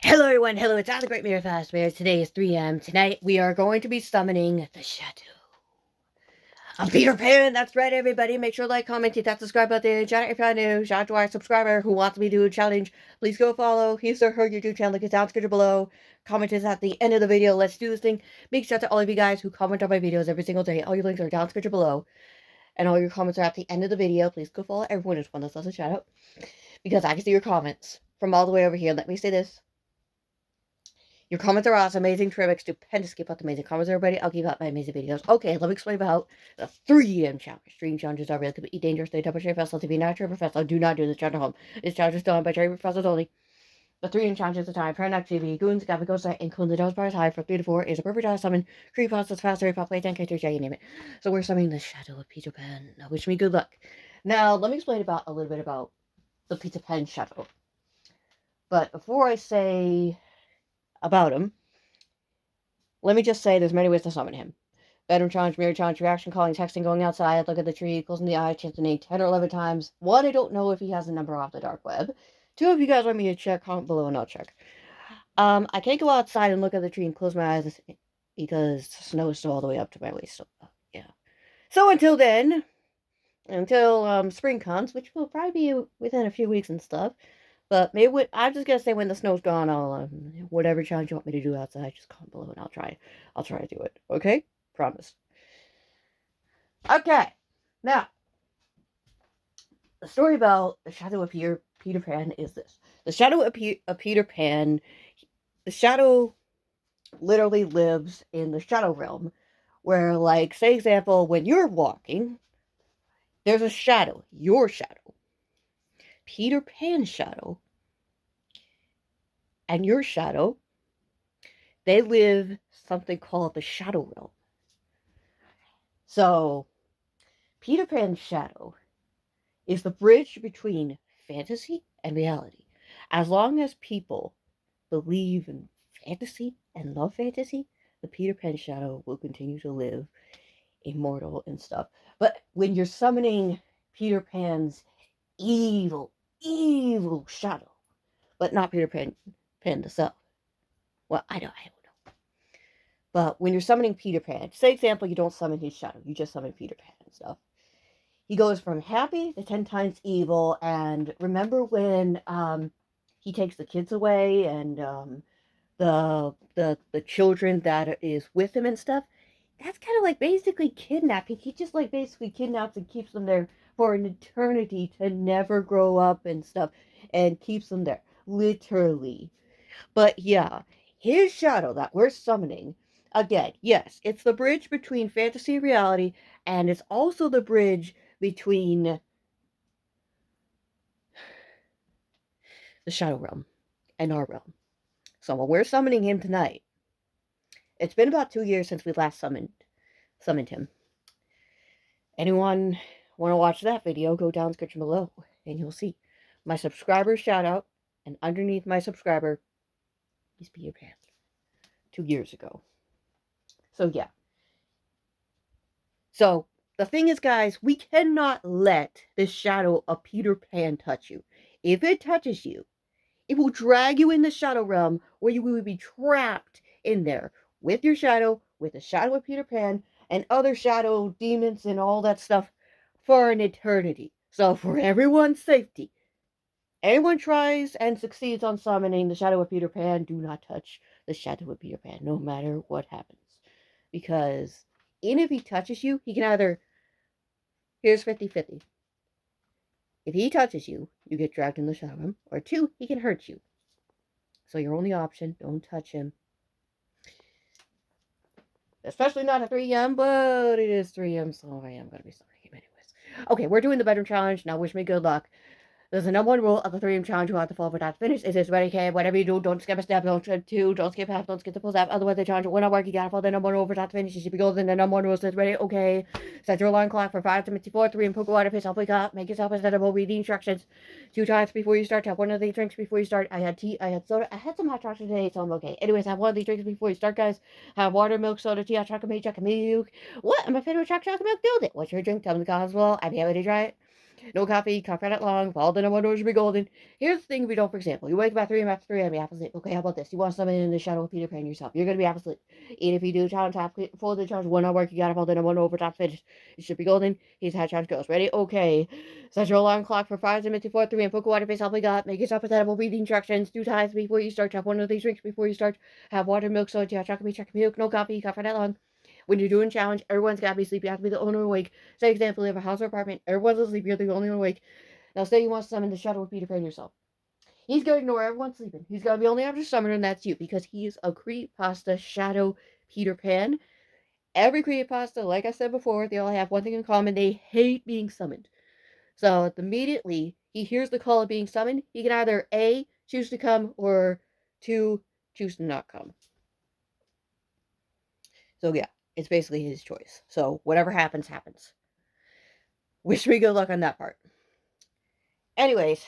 Hello everyone, hello, it's the Great Mirror Fast Bears. Today is 3M. Tonight we are going to be summoning the Shadow of Peter Pan. That's right, everybody. Make sure to like, comment, hit that subscribe button. Shout out if you're new. Shout out to our subscriber who wants me to do a challenge. Please go follow his or her YouTube channel. Link is down description below. Comment is at the end of the video. Let's do this thing. Big shout out to all of you guys who comment on my videos every single day. All your links are down description below. And all your comments are at the end of the video. Please go follow everyone who's one that does a shout out. Because I can see your comments from all the way over here. Let me say this. Your comments are awesome, amazing, terrific, stupendous. Keep up the amazing comments, everybody. I'll keep up my amazing videos. Okay, let me explain about the 3M challenge. Dream challenges are relatively dangerous. They double cherry vessel to be not cherry professor. Do not do this challenge at home. This challenge is done by cherry professors only. The 3M challenge is the time. Parent activity. Goons, Gabby Ghost, and Coon the Dose Bars High from 3 to 4 is a perfect time to summon Creepypasta, faster, pop play, 10 characters, you name it. So we're summoning the Shadow of Peter Pan. Now, wish me good luck. Now, let me explain a little bit about the Peter Pan Shadow. But before I say about him, let me just say there's many ways to summon him. Bedroom challenge, mirror challenge, reaction calling, texting, going outside, look at the tree, closing the eye, chanting 8, 10 or 11 times. 1, I don't know if he has a number off the dark web. 2, if you guys want me to check, comment below and I'll check. I can't go outside and look at the tree and close my eyes because the snow is still all the way up to my waist. So, yeah. So until then, until spring comes, which will probably be within a few weeks and stuff. But maybe I'm just gonna say when the snow's gone, I'll whatever challenge you want me to do outside, just comment below and I'll try to do it. Okay, promise. Okay, now the story about the Shadow of Peter Pan is this: the Shadow of Peter Pan, the Shadow literally lives in the Shadow realm, where, like, say example, when you're walking, there's a shadow, your shadow. Peter Pan's shadow and your shadow, they live something called the Shadow Realm. So, Peter Pan's shadow is the bridge between fantasy and reality. As long as people believe in fantasy and love fantasy, the Peter Pan shadow will continue to live immortal and stuff. But when you're summoning Peter Pan's evil shadow, but not Peter Pan himself. Well, I don't know. But when you're summoning Peter Pan, say example, you don't summon his shadow, you just summon Peter Pan and stuff. He goes from happy to 10 times evil, and remember when he takes the kids away and the children that is with him and stuff? That's kind of like basically kidnapping. He just like basically kidnaps and keeps them there for an eternity to never grow up and stuff, and keeps them there, literally. But yeah, his shadow that we're summoning, again, yes, it's the bridge between fantasy and reality, and it's also the bridge between the Shadow Realm and our realm. So when we're summoning him tonight, it's been about 2 years since we last summoned him. Anyone want to watch that video, go down the description below, and you'll see my subscriber shout out, and underneath my subscriber is Peter Pan 2 years ago. So yeah. So the thing is, guys, we cannot let the shadow of Peter Pan touch you. If it touches you, it will drag you in the Shadow Realm, where you will be trapped in there with your shadow, with the shadow of Peter Pan, and other shadow demons and all that stuff for an eternity. So for everyone's safety, anyone tries and succeeds on summoning the Shadow of Peter Pan, do not touch the Shadow of Peter Pan, no matter what happens. Because even if he touches you, he can either... Here's 50-50. If he touches you, you get dragged in the Shadow Realm. Or 2, he can hurt you. So your only option, don't touch him. Especially not at 3M, but it is 3M, so I am going to be summoning him anyways. Okay, we're doing the bedroom challenge. Now wish me good luck. There's a number 1 rule of the 3M challenge you have to follow for that to finish. It is ready, okay? Whatever you do, don't skip a step, don't skip 2, don't skip half, don't skip the full step. Otherwise, the challenge will not work. You gotta follow the number 1 rule for that to finish. You should be golden. The number 1 rule says ready, okay? Set your alarm clock for 5 to 54, 3 and poke water, piss, wake up, make yourself presentable, read the instructions 2 times before you start. Have one of these drinks before you start. I had tea, I had soda, I had some hot chocolate today, so I'm okay. Anyways, have one of these drinks before you start, guys. Have water, milk, soda, tea, hot chocolate milk. What? My favorite chocolate milk? Build it. What's your drink? Tell me the comments below. I'd be happy to try it. No coffee, coffee not long, fall dinner one door should be golden. Here's the thing we don't, for example, you wake up at 3 a.m. after 3 a.m. you have to sleep. Okay, how about this? You want something in the shadow of Peter Pan yourself. You're gonna be half asleep. And if you do challenge half full the challenge, one hour work, you gotta fall dinner, one overtime finish. It should be golden. Here's how challenge goes. Ready? Okay. Set your alarm clock for 5 minutes before 3 and put water face helping God. Make yourself presentable breathing instructions 2 times before you start. Have one of these drinks before you start. Have water, milk, soda, chocolate milk, no coffee, coffee not long. When you're doing challenge, everyone's gotta be asleep. You have to be the only one awake. Say example, you have a house or apartment, everyone's asleep, you're the only one awake. Now say you want to summon the shadow of Peter Pan yourself. He's gonna ignore everyone sleeping. He's gonna be only after summoner, and that's you, because he is a creepypasta shadow Peter Pan. Every creepypasta, like I said before, they all have one thing in common: they hate being summoned. So immediately he hears the call of being summoned, he can either A, choose to come, or 2, choose to not come. So yeah, it's basically his choice. So whatever happens, happens. Wish me good luck on that part. Anyways,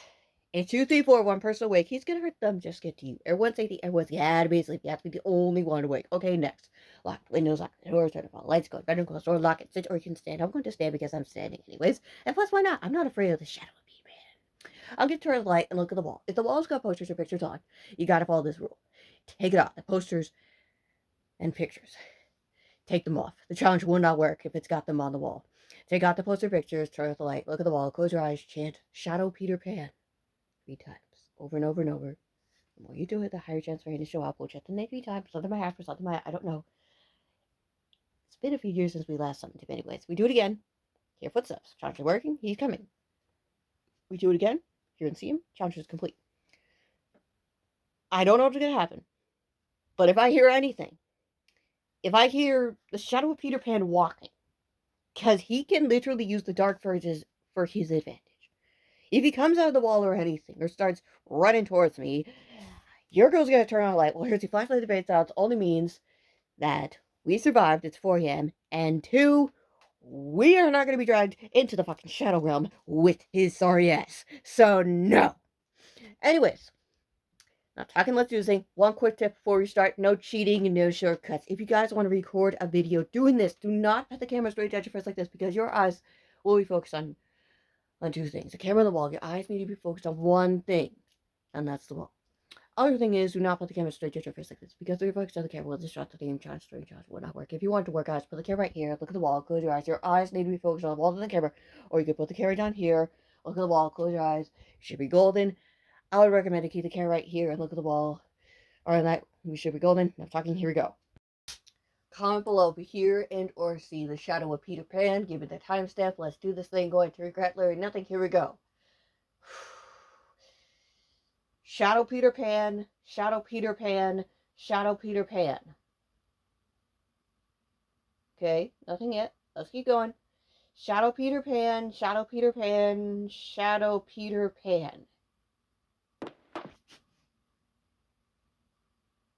in 2, 3, 4, one person awake, he's gonna hurt them, just get to you. Everyone's safety, everyone's gotta be asleep. You have to be the only one awake. Okay, next. Lock the windows, lock the doors, turn off all the lights, go to bedroom, close the door, lock it, sit, or you can stand. I'm going to stand because I'm standing anyways. And plus, why not? I'm not afraid of the shadow of Peter Pan. I'll get to the light and look at the wall. If the wall's got posters or pictures on, you gotta follow this rule. Take it off. The posters and pictures. Take them off. The challenge will not work if it's got them on the wall. Take out the poster pictures, turn off the light, look at the wall, close your eyes, chant Shadow Peter Pan 3 times. Over and over and over. The more you do it, the higher chance for him to show up. We'll check the name 3 times. Something might happen, something might, I don't know. It's been a few years since we last summoned him anyways. We do it again. Hear footsteps. Challenge is working. He's coming. We do it again. Hear and see him. Challenge is complete. I don't know what's going to happen. But if I hear anything, if I hear the shadow of Peter Pan walking, because he can literally use the dark for his advantage. If he comes out of the wall or anything, or starts running towards me, your girl's gonna turn on a light. Well, here's the flashlight debate out. Only means that we survived. It's 4 a.m. And 2, we are not gonna be dragged into the fucking shadow realm with his sorry ass. So no. Anyways, not talking, let's do this thing. One quick tip before we start: no cheating and no shortcuts. If you guys want to record a video doing this, do not put the camera straight at your face like this, because your eyes will be focused on 2 things. The camera on the wall. Your eyes need to be focused on one thing, and that's the wall. Other thing is, do not put the camera straight at your face like this, because if you're focused on the camera, will distract the game, challenge, will not work. If you want to work, guys, put the camera right here, look at the wall, close your eyes. Your eyes need to be focused on the wall of the camera, or you could put the camera down here, look at the wall, close your eyes. You should be golden. I would recommend to keep the camera right here and look at the wall. Alright, that we should be golden. I'm talking, here we go. Comment below if you hear and or see the shadow of Peter Pan. Give it the timestamp. Let's do this thing. Going to regret Larry nothing. Here we go. Shadow Peter Pan, Shadow Peter Pan, Shadow Peter Pan. Okay, nothing yet. Let's keep going. Shadow Peter Pan, Shadow Peter Pan, Shadow Peter Pan.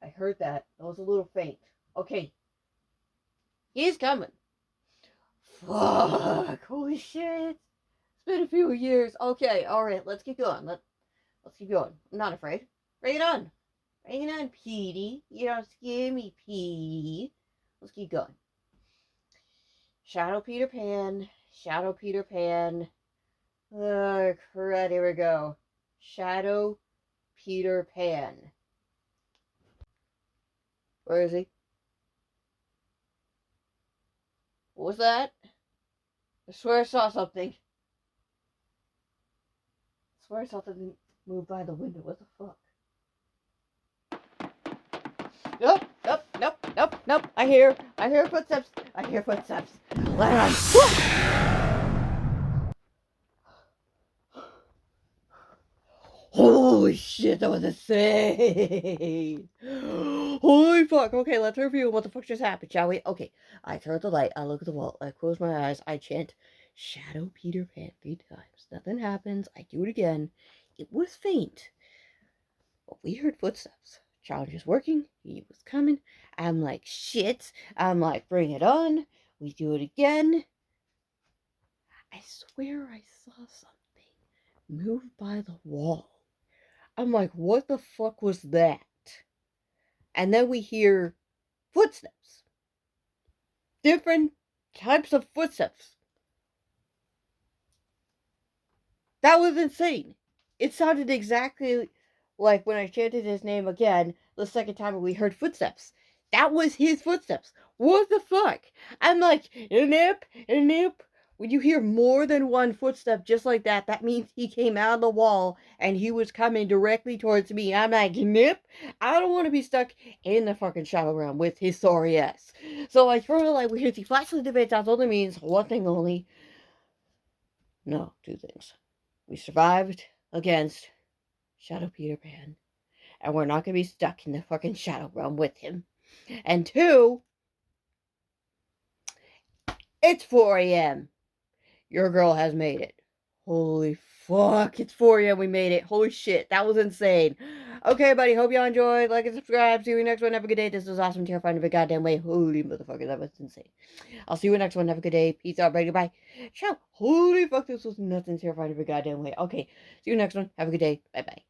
I heard that. That was a little faint. Okay. He's coming. Fuck. Holy shit. It's been a few years. Okay, alright, let's keep going. Let's keep going. I'm not afraid. Bring it on. Bring it on, Petey. You don't scare me, Petey. Let's keep going. Shadow Peter Pan. Shadow Peter Pan. Oh, crud. Here we go. Shadow Peter Pan. Where is he? What was that? I swear I saw something. I swear I saw something move by the window. What the fuck? Nope, nope, nope, nope, nope. I hear footsteps. I hear footsteps. Larin. Holy shit, that was insane. Holy fuck. Okay, let's review what the fuck just happened, shall we? Okay, I turn the light, I look at the wall, I close my eyes, I chant Shadow Peter Pan 3 times. Nothing happens. I do it again. It was faint, but we heard footsteps. Challenge is working. He was coming. I'm like, shit. I'm like, bring it on. We do it again. I swear I saw something move by the wall. I'm like, what the fuck was that? And then we hear footsteps. Different types of footsteps. That was insane. It sounded exactly like when I chanted his name again the second time we heard footsteps. That was his footsteps. What the fuck? I'm like, nip, nip. When you hear more than one footstep just like that, that means he came out of the wall and he was coming directly towards me. I'm like, nip. I don't want to be stuck in the fucking shadow realm with his sorry ass. So like, for like, we hear the flashlight debate. That only means one thing only. No, two things. We survived against Shadow Peter Pan, and we're not going to be stuck in the fucking shadow realm with him. And two, it's 4 a.m. Your girl has made it. Holy fuck, it's 4 a.m. We made it. Holy shit, that was insane. Okay, buddy, hope y'all enjoyed. Like and subscribe. See you next one. Have a good day. This was awesome. Terrifying of a goddamn way. Holy motherfucker, that was insane. I'll see you next one. Have a good day. Peace out, buddy. Bye. Ciao. Holy fuck, this was nothing terrifying of a goddamn way. Okay, see you next one. Have a good day. Bye-bye.